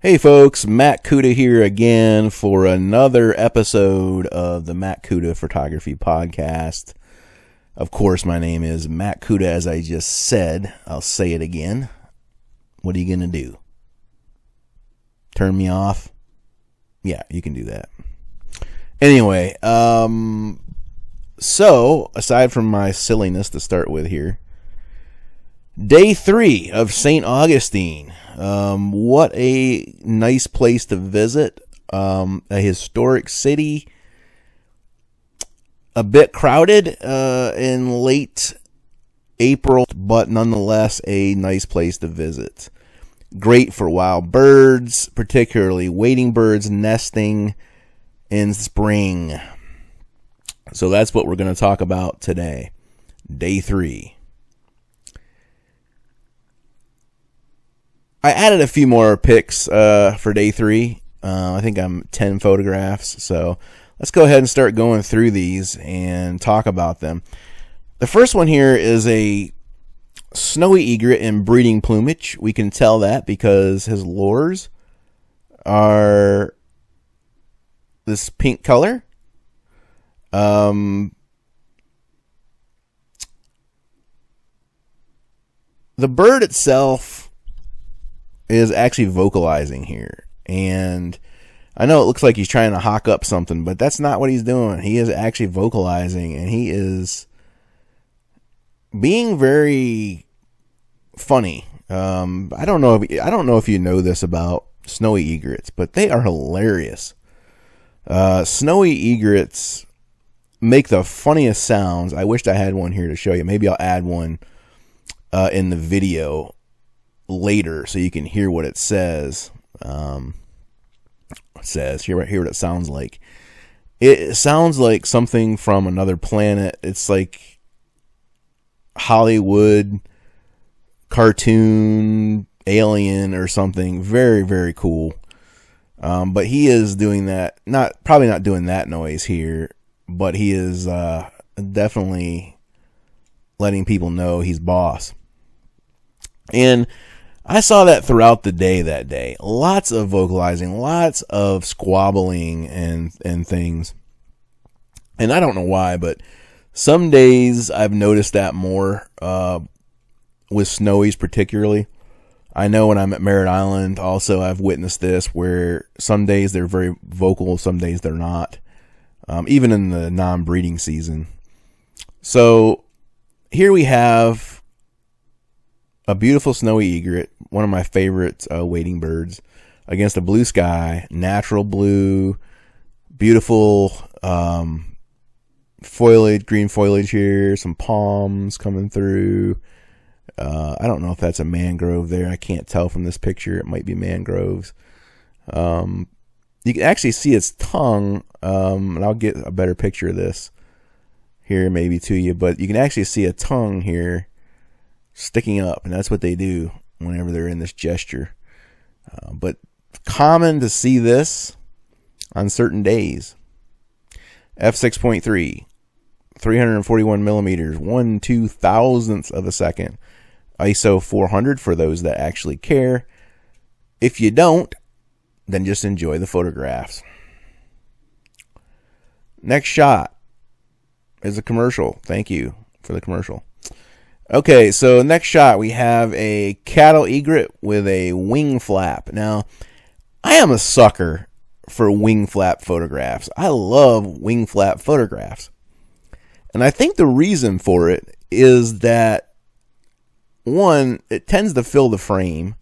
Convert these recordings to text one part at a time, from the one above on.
Hey folks, Matt Cuda here again for another episode of the Matt Cuda Photography Podcast. Of course, my name is Matt Cuda, as I just said. I'll say it again. What are you going to do? Turn me off? Yeah, you can do that. Anyway, so aside from my silliness to start with here, Day 3 of St. Augustine. What a nice place to visit. A historic city. A bit crowded in late April, but nonetheless a nice place to visit. Great for wild birds, particularly wading birds nesting in spring. So that's what we're going to talk about today. Day 3. I added a few more pics for day 3. I think I'm 10 photographs. So let's go ahead and start going through these and talk about them. The first one here is a snowy egret in breeding plumage. We can tell that because his lures are this pink color. The bird itself is actually vocalizing here, and I know it looks like he's trying to hawk up something, but that's not what he's doing. He is actually vocalizing, and he is being very funny. I don't know if you know this about snowy egrets, but they are hilarious. Snowy egrets make the funniest sounds. I wished I had one here to show you. Maybe I'll add one in the video later so you can hear what it says. Hear what it sounds like. It sounds like something from another planet. It's like Hollywood cartoon alien or something. Very, very cool. But he is doing that, probably not doing that noise here, but he is definitely letting people know he's boss. And I saw that throughout the day that day. Lots of vocalizing, lots of squabbling and things. And I don't know why, but some days I've noticed that more with snowies particularly. I know when I'm at Merritt Island also I've witnessed this where some days they're very vocal, some days they're not. Even in the non-breeding season. So here we have a beautiful snowy egret, one of my favorite wading birds, against a blue sky, natural blue, beautiful foliage, green foliage here, some palms coming through. I don't know if that's a mangrove there. I can't tell from this picture. It might be mangroves. You can actually see its tongue, and I'll get a better picture of this here maybe to you, but you can actually see a tongue here sticking up, and that's what they do whenever they're in this gesture. But common to see this on certain days. f6.3, 341 millimeters, 1/2000th of a second. ISO 400 for those that actually care. If you don't, then just enjoy the photographs. Next shot is a commercial. Thank you for the commercial. Okay, so next shot we have a cattle egret with a wing flap. Now, I am a sucker for wing flap photographs. I love wing flap photographs. And I think the reason for it is that, one, it tends to fill the frame.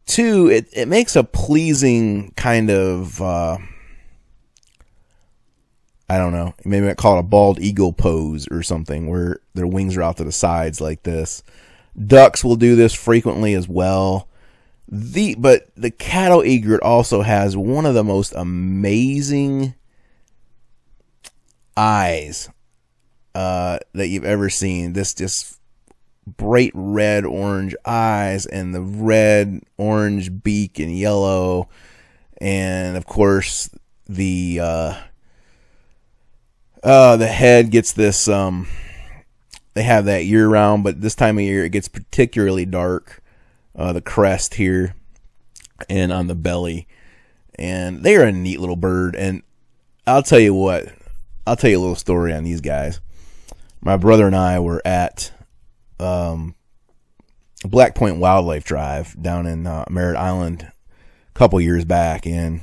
Two, it makes a pleasing kind of, I don't know, maybe I call it a bald eagle pose or something where their wings are out to the sides like this. Ducks will do this frequently as well. But the cattle egret also has one of the most amazing eyes that you've ever seen. This just bright red orange eyes and the red orange beak and yellow, and of course the head gets this they have that year round, but this time of year it gets particularly dark. The crest here and on the belly. And they're a neat little bird. And I'll tell you what, I'll tell you a little story on these guys. My brother and I were at Black Point Wildlife Drive down in Merritt Island a couple years back, and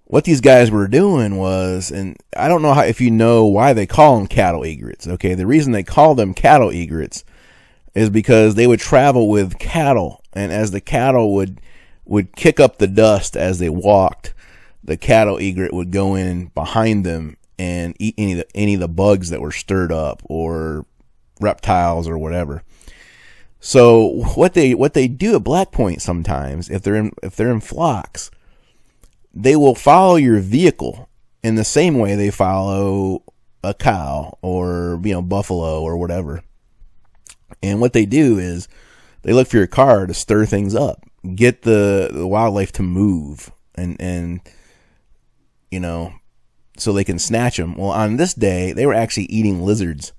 what these guys were doing was, and I don't know if you know why they call them cattle egrets. Okay, the reason they call them cattle egrets is because they would travel with cattle, and as the cattle would kick up the dust as they walked, the cattle egret would go in behind them and eat any of the bugs that were stirred up, or reptiles or whatever. So what they do at Black Point sometimes, if they're in flocks, they will follow your vehicle in the same way they follow a cow or buffalo or whatever. And what they do is they look for your car to stir things up, get the wildlife to move, and so they can snatch them. Well, on this day, they were actually eating lizards.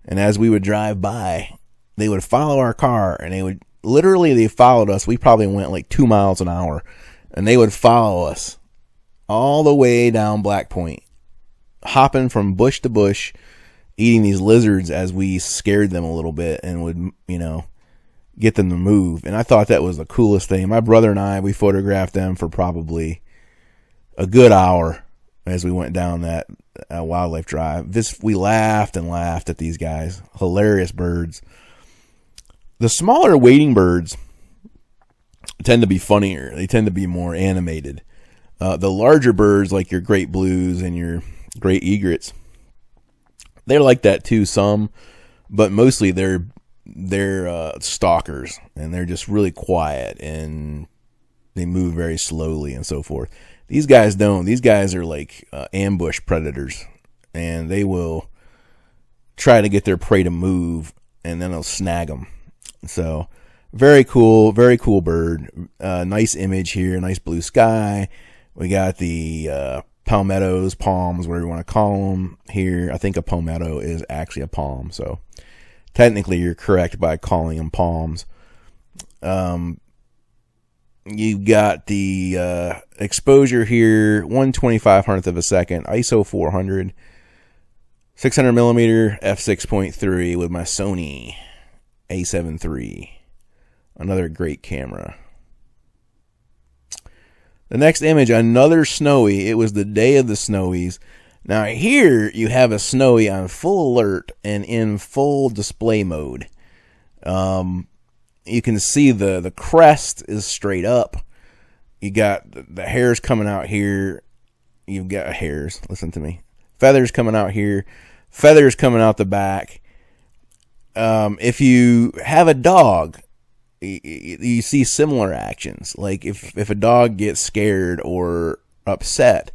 And as we would drive by, they would follow our car, and they followed us. We probably went like 2 miles an hour, and they would follow us all the way down Black Point, hopping from bush to bush, eating these lizards as we scared them a little bit and would, get them to move. And I thought that was the coolest thing. My brother and I, we photographed them for probably a good hour as we went down that wildlife drive. We laughed and laughed at these guys. Hilarious birds. The smaller wading birds tend to be funnier. They tend to be more animated. The larger birds, like your great blues and your great egrets, they're like that too, some, but mostly they're stalkers, and they're just really quiet, and they move very slowly and so forth. These guys don't. These guys are like ambush predators, and they will try to get their prey to move, and then they'll snag them. So very cool bird. Nice image here, nice blue sky. We got the palmettos, palms, whatever you want to call them here. I think a palmetto is actually a palm, so technically you're correct by calling them palms. You got the exposure here, 1/2500th of a second, ISO 400, 600 millimeter f6.3 with my Sony A7 III. Another great camera. The next image, another snowy. It was the day of the snowies. Now here you have a snowy on full alert and in full display mode. You can see the crest is straight up. You got the hairs coming out here. You've got hairs. Listen to me. Feathers coming out here. Feathers coming out the back. If you have a dog, you see similar actions. Like if a dog gets scared or upset,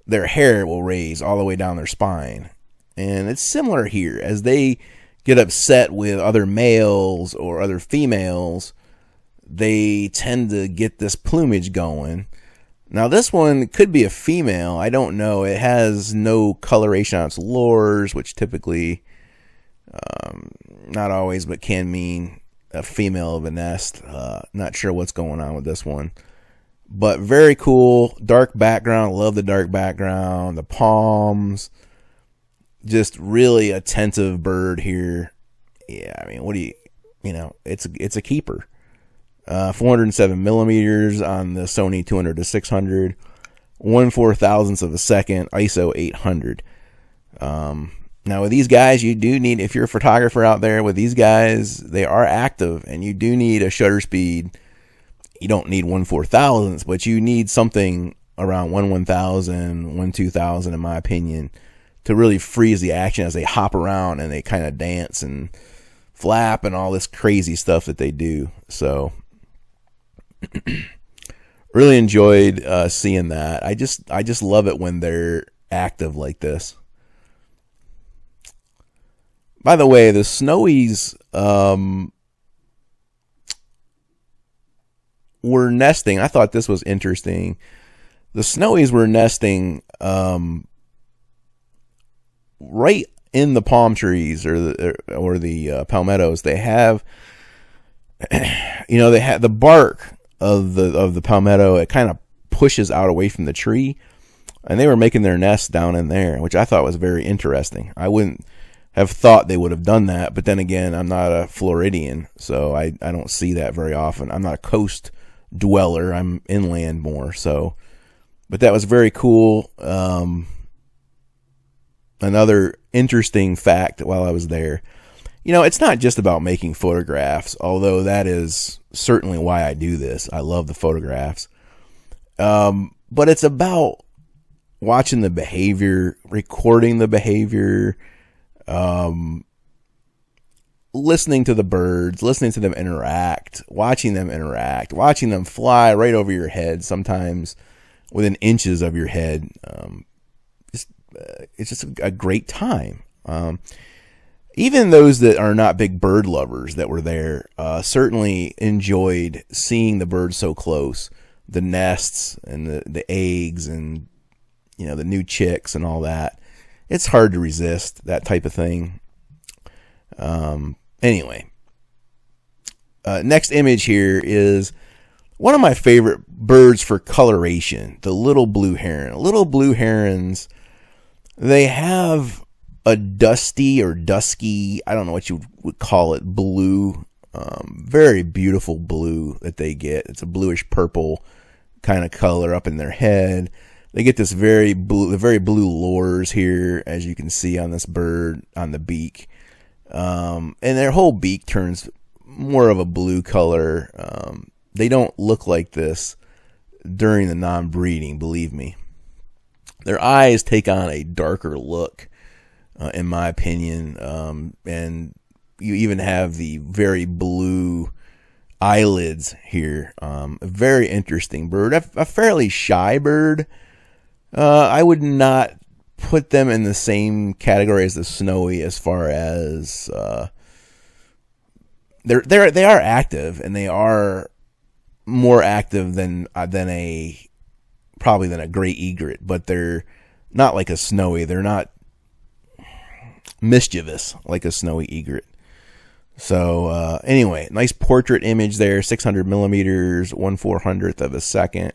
their hair will raise all the way down their spine. And it's similar here. As they get upset with other males or other females, they tend to get this plumage going. Now this one could be a female. I don't know. It has no coloration on its lures, which typically, not always, but can mean a female of a nest. Not sure what's going on with this one, but very cool. Dark background. Love the dark background. The palms. Just really attentive bird here. Yeah, I mean, what do it's a keeper. 407 millimeters on the Sony 200 to 600, 1/4000th of a second, ISO 800. Now with these guys, you do need, if you're a photographer out there with these guys, they are active, and you do need a shutter speed. You don't need 1/4000th, but you need something around 1/1000, 1/2000 in my opinion, to really freeze the action as they hop around and they kind of dance and flap and all this crazy stuff that they do. So really enjoyed seeing that. I just love it when they're active like this. By the way, the snowies were nesting. I thought this was interesting. The snowies were nesting right in the palm trees or the palmettos. They have, they have the bark of the palmetto, it kind of pushes out away from the tree, and they were making their nest down in there, which I thought was very interesting. I wouldn't have thought they would have done that, but then again, I'm not a Floridian, so I don't see that very often. I'm not a coast dweller, I'm inland more, so, but that was very cool. Another interesting fact while I was there, it's not just about making photographs, although that is certainly why I do this. I love the photographs. But it's about watching the behavior, recording the behavior, listening to the birds, listening to them interact, watching them fly right over your head, sometimes within inches of your head. It's just a great time. Even those that are not big bird lovers that were there certainly enjoyed seeing the birds so close, the nests and the eggs and the new chicks and all that. It's hard to resist that type of thing. Anyway, next image here is one of my favorite birds for coloration, the little blue heron. Little blue herons, they have a dusty or dusky, I don't know what you would call it, blue, very beautiful blue that they get. It's a bluish purple kind of color up in their head. They get this very blue lures here, as you can see on this bird, on the beak. And their whole beak turns more of a blue color. They don't look like this during the non-breeding, believe me. Their eyes take on a darker look, in my opinion, and you even have the very blue eyelids here. A very interesting bird, a fairly shy bird. I would not put them in the same category as the snowy as far as they are active, and they are more active than a great egret, but they're not like a snowy. They're not mischievous like a snowy egret. So anyway, nice portrait image there, 600 millimeters, 1/400th of a second,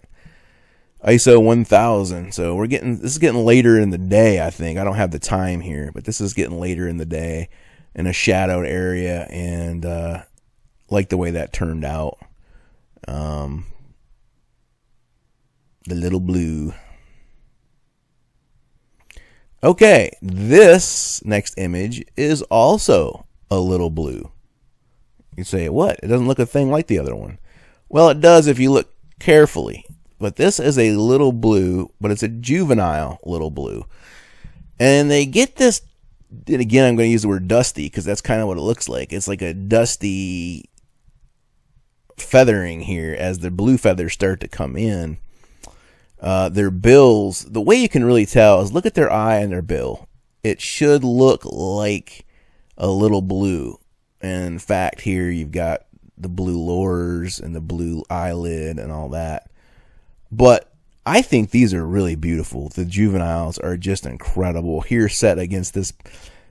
ISO 1000. So this is getting later in the day, I think. I don't have the time here, but this is getting later in the day in a shadowed area, and like the way that turned out. The little blue. Okay, this next image is also a little blue. You say, what? It doesn't look a thing like the other one. Well, it does if you look carefully. But this is a little blue, but it's a juvenile little blue. And they get this, and again, I'm going to use the word dusty because that's kind of what it looks like. It's like a dusty feathering here as the blue feathers start to come in. Their bills, the way you can really tell is look at their eye and their bill. It should look like a little blue. And in fact, here you've got the blue lures and the blue eyelid and all that. But I think these are really beautiful. The juveniles are just incredible. Here set against this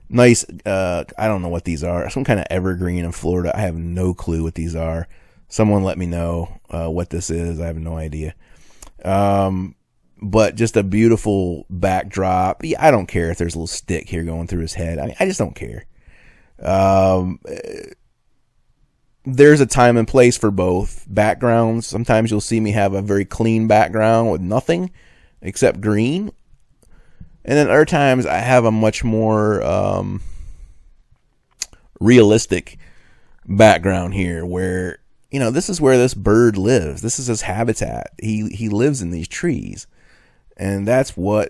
nice, I don't know what these are. Some kind of evergreen in Florida. I have no clue what these are. Someone let me know what this is. I have no idea. But just a beautiful backdrop. I don't care if there's a little stick here going through his head. I just don't care. There's a time and place for both backgrounds. Sometimes you'll see me have a very clean background with nothing except green. And then other times I have a much more realistic background here where, this is where this bird lives. This is his habitat. He lives in these trees. And that's where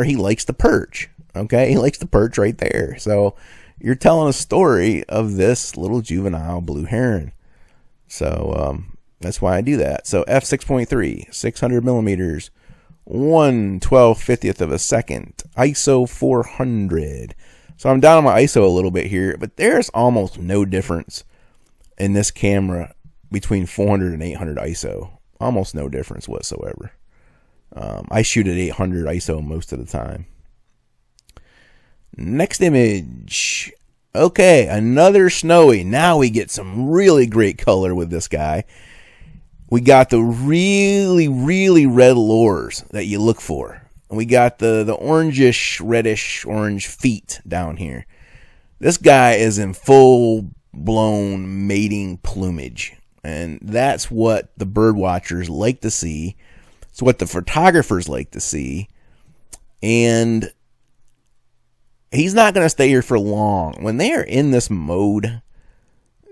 he likes to perch. Okay? He likes to perch right there. So you're telling a story of this little juvenile blue heron. So that's why I do that. So f6.3, 600 millimeters, 1/1250th of a second, ISO 400. So I'm down on my ISO a little bit here, but there's almost no difference in this camera between 400 and 800 ISO. Almost no difference whatsoever. I shoot at 800 ISO most of the time. Next image. Okay, another snowy. Now we get some really great color with this guy. We got the really, really red lures that you look for. And we got the orangish, reddish, orange feet down here. This guy is in full-blown mating plumage. And that's what the bird watchers like to see. It's what the photographers like to see. And he's not going to stay here for long. When they are in this mode,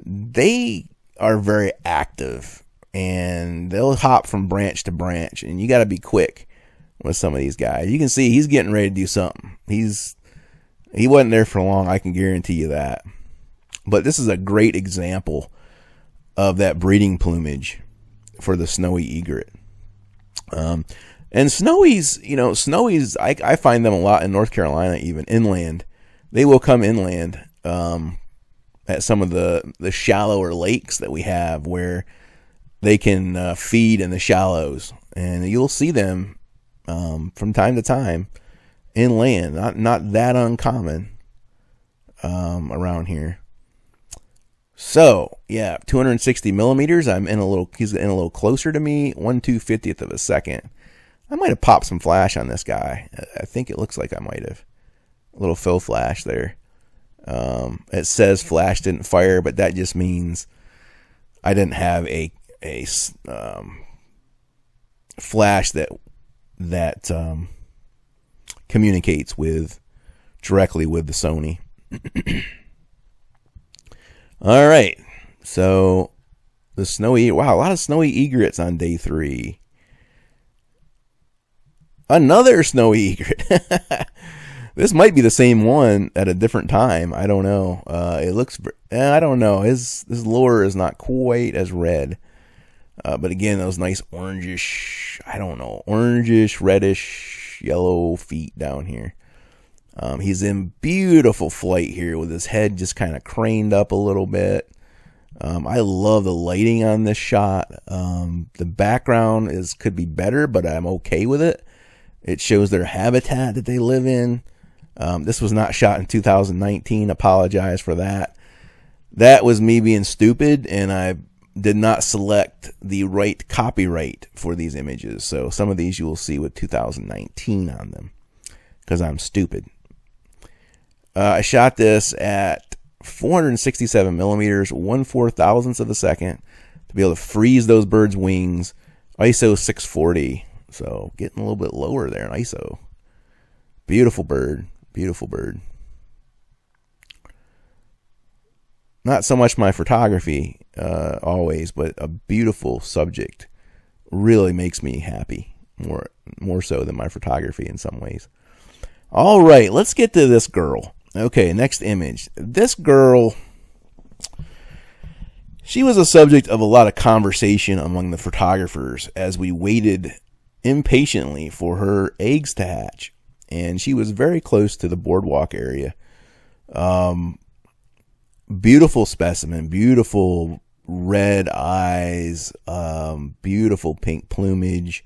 they are very active. And they'll hop from branch to branch. And you got to be quick with some of these guys. You can see he's getting ready to do something. He wasn't there for long, I can guarantee you that. But this is a great example of that breeding plumage for the snowy egret. And snowies, I find them a lot in North Carolina, even inland. They will come inland at some of the shallower lakes that we have where they can feed in the shallows. And you'll see them from time to time inland. Not that uncommon around here. So, yeah, 260 millimeters. He's in a little closer to me, 1/250th of a second. I might have popped some flash on this guy. I think it looks like I might have. A little faux flash there. It says flash didn't fire, but that just means I didn't have a flash that communicates directly with the Sony. All right, so the a lot of snowy egrets on day 3. Another snowy egret. This might be the same one at a different time. I don't know. It looks, I don't know. His lure is not quite as red. But again, those nice orangish, reddish, yellow feet down here. He's in beautiful flight here with his head just kind of craned up a little bit. I love the lighting on this shot. The background could be better, but I'm okay with it. It shows their habitat that they live in. This was not shot in 2019. Apologize for that. That was me being stupid, and I did not select the right copyright for these images. So some of these you will see with 2019 on them because I'm stupid. I shot this at 467 millimeters, 1/4000th of a second to be able to freeze those birds' wings. ISO 640. So getting a little bit lower there in ISO. Beautiful bird. Beautiful bird. Not so much my photography always, but a beautiful subject really makes me happy. More so than my photography in some ways. All right, let's get to this girl. Okay, next image. This girl, she was a subject of a lot of conversation among the photographers as we waited impatiently for her eggs to hatch. And she was very close to the boardwalk area. Beautiful specimen, beautiful red eyes, beautiful pink plumage,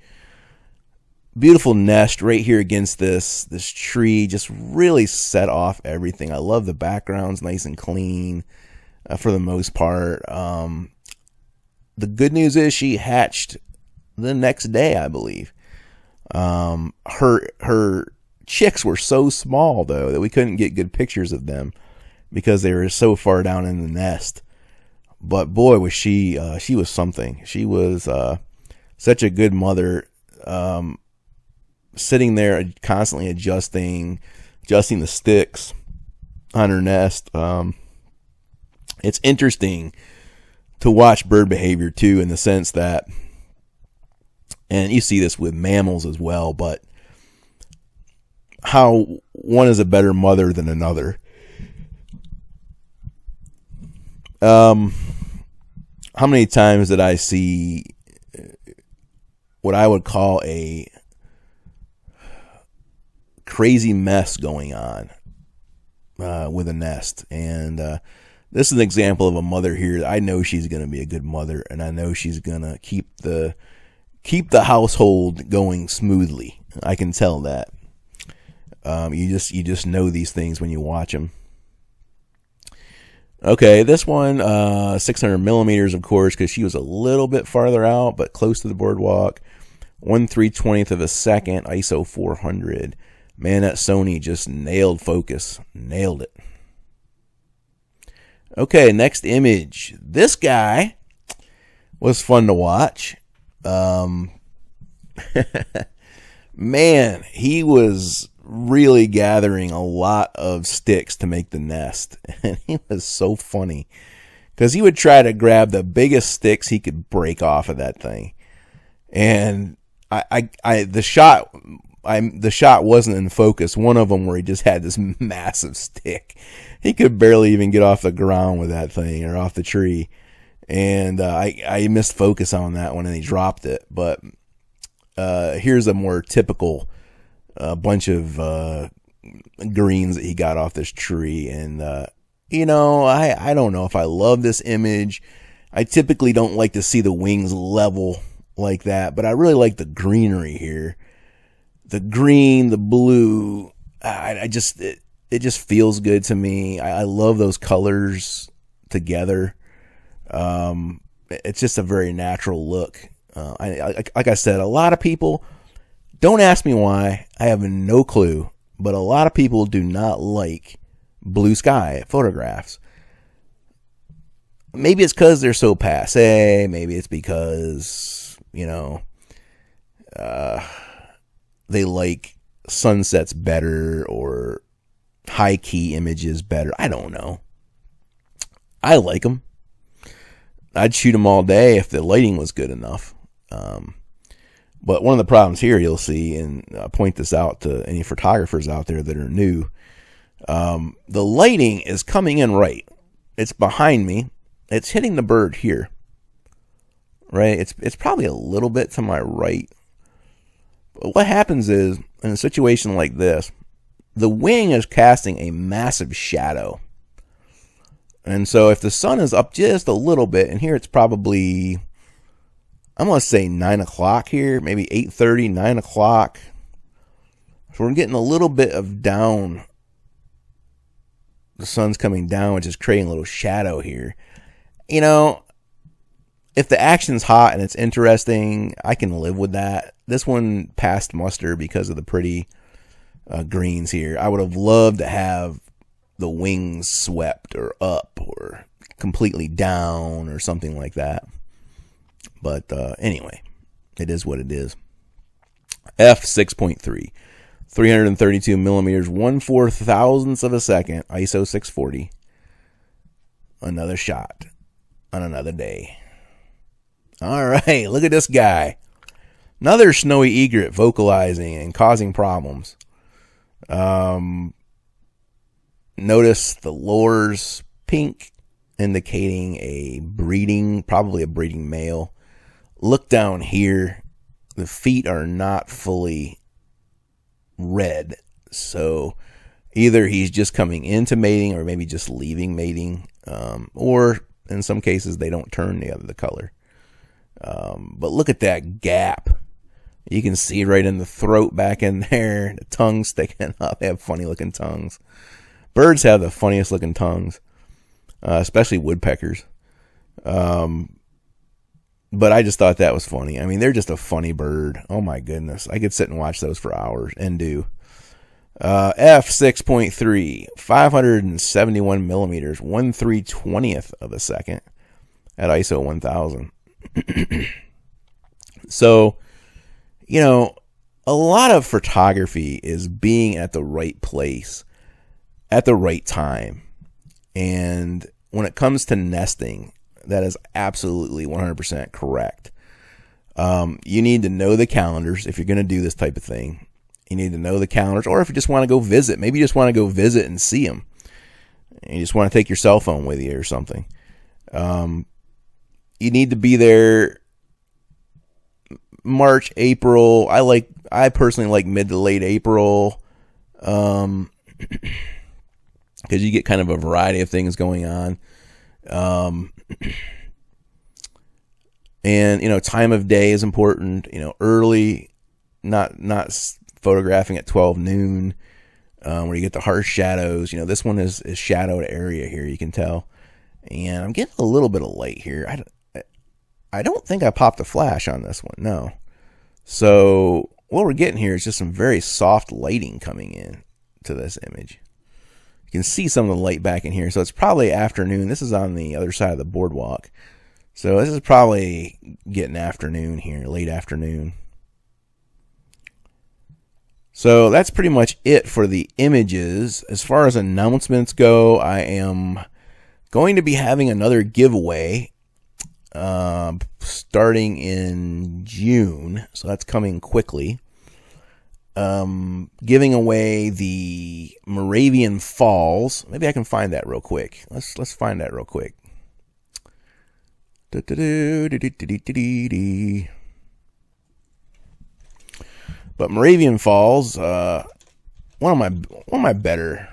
beautiful nest right here against this tree. Just really set off everything. I love the background's nice and clean for the most part. The good news is she hatched the next day, I believe. Her chicks were so small though that we couldn't get good pictures of them because they were so far down in the nest. But boy, was she was something. She was such a good mother, sitting there constantly adjusting the sticks on her nest. It's interesting to watch bird behavior too, in the sense that, and you see this with mammals as well, but how one is a better mother than another. How many times did I see what I would call a crazy mess going on with a nest? And this is an example of a mother here. I know she's going to be a good mother, and I know she's going to keep the household going smoothly. I can tell that. You just know these things when you watch them. Okay, this one, 600 millimeters, of course, because she was a little bit farther out, but close to the boardwalk. 1/320th of a second, ISO 400. Man, that Sony just nailed focus. Nailed it. Okay, next image. This guy was fun to watch. Man, he was really gathering a lot of sticks to make the nest. And he was so funny because he would try to grab the biggest sticks he could break off of that thing. And the shot wasn't in focus. One of them where he just had this massive stick. He could barely even get off the ground with that thing or off the tree. And I missed focus on that one and he dropped it. But here's a more typical bunch of greens that he got off this tree. And, I don't know if I love this image. I typically don't like to see the wings level like that, but I really like the greenery here. The green, the blue, it just feels good to me. I love those colors together. It's just a very natural look. Like I said, a lot of people, don't ask me why, I have no clue, but a lot of people do not like blue sky photographs. Maybe it's because they're so passé. Maybe it's because, they like sunsets better or high key images better. I don't know. I like them. I'd shoot them all day if the lighting was good enough. But one of the problems here you'll see, and I'll point this out to any photographers out there that are new, the lighting is coming in right. It's behind me. It's hitting the bird here. Right? It's probably a little bit to my right. But what happens is, in a situation like this, the wing is casting a massive shadow. And so if the sun is up just a little bit, and here it's probably, I'm going to say 9 o'clock here, maybe 8:30, 9 o'clock. So we're getting a little bit of down. The sun's coming down, which is creating a little shadow here. If the action's hot and it's interesting, I can live with that. This one passed muster because of the pretty greens here. I would have loved to have the wings swept or up or completely down or something like that. But anyway, it is what it is. F6.3, 332 millimeters, 1/4,000th of a second, ISO 640. Another shot on another day. All right, look at this guy. Another snowy egret vocalizing and causing problems. Notice the lore's pink, indicating probably a breeding male. Look down here. The feet are not fully red. So either he's just coming into mating or maybe just leaving mating. Or in some cases they don't turn the color. But look at that gap. You can see right in the throat back in there. The tongue sticking up. They have funny looking tongues. Birds have the funniest looking tongues. Especially woodpeckers. But I just thought that was funny. I mean, they're just a funny bird. Oh my goodness. I could sit and watch those for hours and do. F6.3, 571 millimeters, 1/320th of a second at ISO 1000. So, a lot of photography is being at the right place at the right time. And when it comes to nesting, that is absolutely 100% correct. You need to know the calendars if you're going to do this type of thing. You need to know the calendars, or if you just want to go visit, maybe you just want to go visit and see them. And you just want to take your cell phone with you or something. You need to be there March, April. I personally like mid to late April. Because you get kind of a variety of things going on. And, time of day is important, early, not photographing at 12 noon, where you get the harsh shadows. This one is shadowed area here, you can tell. And I'm getting a little bit of light here. I don't think I popped a flash on this one, no. So what we're getting here is just some very soft lighting coming in to this image. You can see some of the light back in here. So it's probably afternoon. This is on the other side of the boardwalk. So this is probably getting afternoon here, late afternoon. So that's pretty much it for the images. As far as announcements go, I am going to be having another giveaway starting in June. So that's coming quickly. Giving away the Moravian Falls. Maybe I can find that real quick. Let's find that real quick. But Moravian Falls, one of my better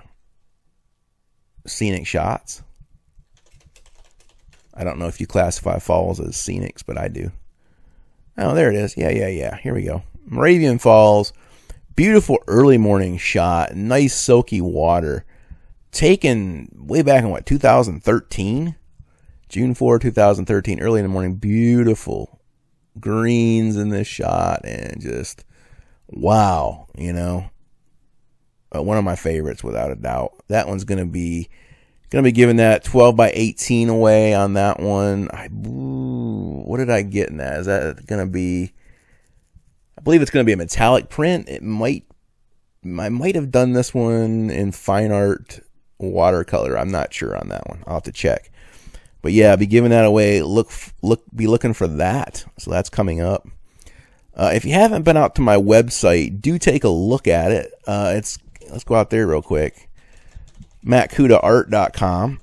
scenic shots. I don't know if you classify falls as scenics, but I do. Oh, there it is. Yeah. Here we go. Moravian Falls, beautiful early morning shot, nice silky water, taken way back in 2013, June 4, 2013, early in the morning. Beautiful greens in this shot, and just wow, one of my favorites without a doubt. That one's gonna be giving that 12 by 18 away on that one. What did I get in that? Is that gonna be? I believe it's gonna be a metallic print. I might have done this one in fine art watercolor. I'm not sure on that one. I'll have to check. But yeah, I'll be giving that away. Be looking for that. So that's coming up. If you haven't been out to my website, do take a look at it. Let's go out there real quick. MattCudaArt.com.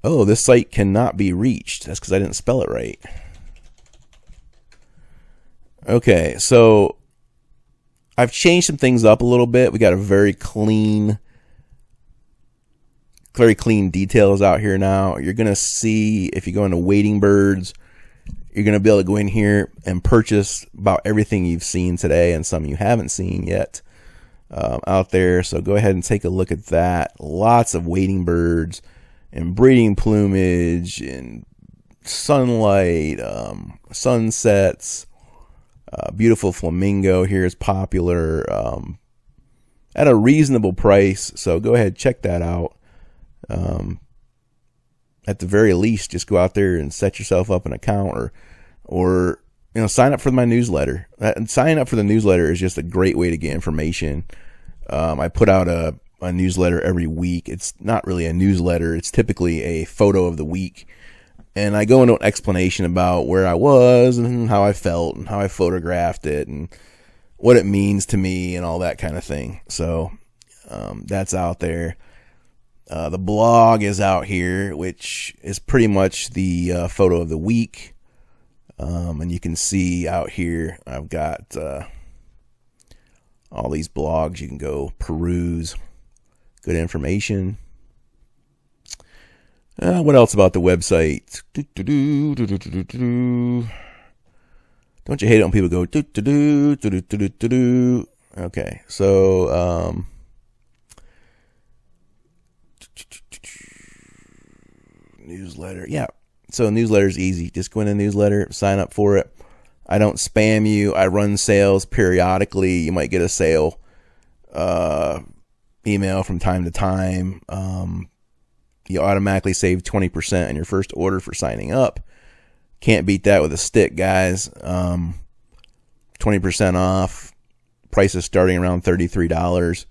Oh, this site cannot be reached. That's because I didn't spell it right. Okay, so I've changed some things up a little bit. We got a very clean details out here now. You're going to see, if you go into Wading Birds, you're going to be able to go in here and purchase about everything you've seen today and some you haven't seen yet out there. So go ahead and take a look at that. Lots of wading birds and breeding plumage and sunlight, sunsets. Beautiful flamingo here is popular at a reasonable price. So go ahead, check that out. At the very least, just go out there and set yourself up an account, or sign up for my newsletter. And signing up for the newsletter is just a great way to get information. I put out a newsletter every week. It's not really a newsletter. It's typically a photo of the week. And I go into an explanation about where I was and how I felt and how I photographed it and what it means to me and all that kind of thing. So that's out there. The blog is out here, which is pretty much the photo of the week. And you can see out here, I've got all these blogs. You can go peruse. Good information. What else about the website? Don't you hate it when people go Okay, so newsletter. Yeah. So newsletter is easy. Just go in the newsletter, sign up for it. I don't spam you. I run sales periodically. You might get a sale email from time to time. You automatically save 20% on your first order for signing up. Can't beat that with a stick, guys. 20% off. Prices starting around $33.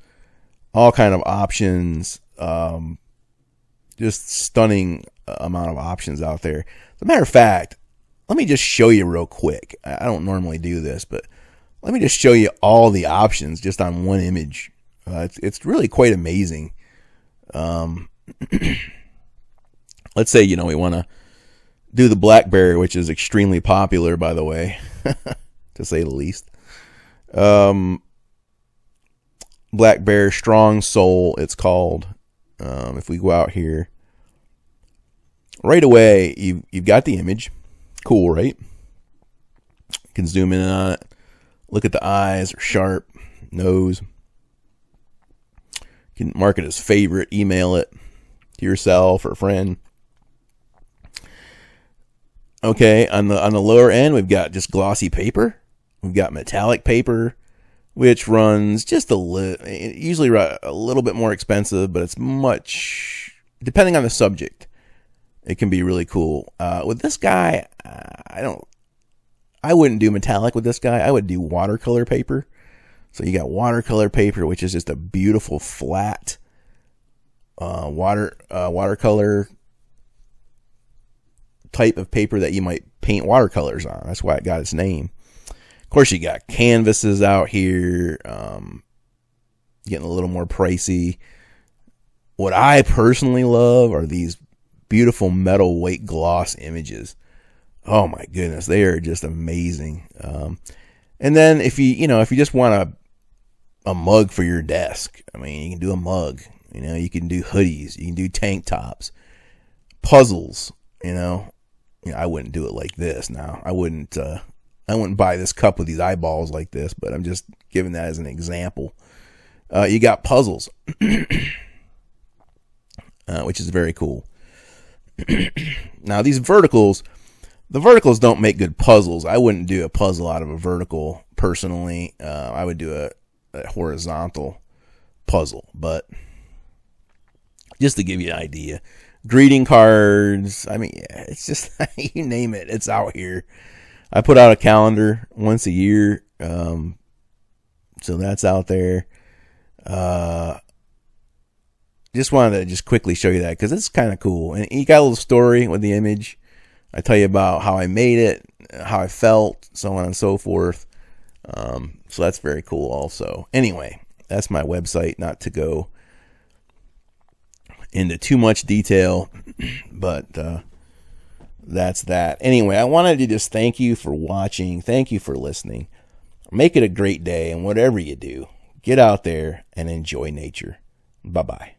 All kind of options. Just stunning amount of options out there. As a matter of fact, let me just show you real quick. I don't normally do this, but let me just show you all the options just on one image. It's really quite amazing. Let's say, we want to do the black bear, which is extremely popular, by the way, to say the least. Black bear, strong soul, it's called. If we go out here, right away, you've got the image. Cool, right? You can zoom in on it. Look at the eyes, are sharp. Nose. You can mark it as favorite, email it to yourself or a friend. Okay, on the lower end, we've got just glossy paper. We've got metallic paper, which runs just usually a little bit more expensive, but it's much, depending on the subject, it can be really cool. With this guy, I wouldn't do metallic with this guy. I would do watercolor paper. So you got watercolor paper, which is just a beautiful flat watercolor type of paper that you might paint watercolors on. That's why it got its name. Of course, you got canvases out here, getting a little more pricey. What I personally love are these beautiful metal weight gloss images. Oh my goodness, they are just amazing. And then if you just want a mug for your desk, I mean, you can do a mug. You can do hoodies, you can do tank tops, puzzles. I wouldn't do it like this. Now, I wouldn't buy this cup with these eyeballs like this, but I'm just giving that as an example. You got puzzles, which is very cool. Now, the verticals don't make good puzzles. I wouldn't do a puzzle out of a vertical personally. I would do a horizontal puzzle, but just to give you an idea. Greeting cards, I mean, it's just, you name it, it's out here. I put out a calendar once a year, so that's out there. Just wanted to quickly show you that because it's kind of cool. And you got a little story with the image. I tell you about how I made it, how I felt, so on and so forth. So that's very cool also. Anyway, that's my website, not to go into too much detail, but that's that. Anyway, I wanted to just thank you for watching. Thank you for listening. Make it a great day, and whatever you do, get out there and enjoy nature. Bye-bye.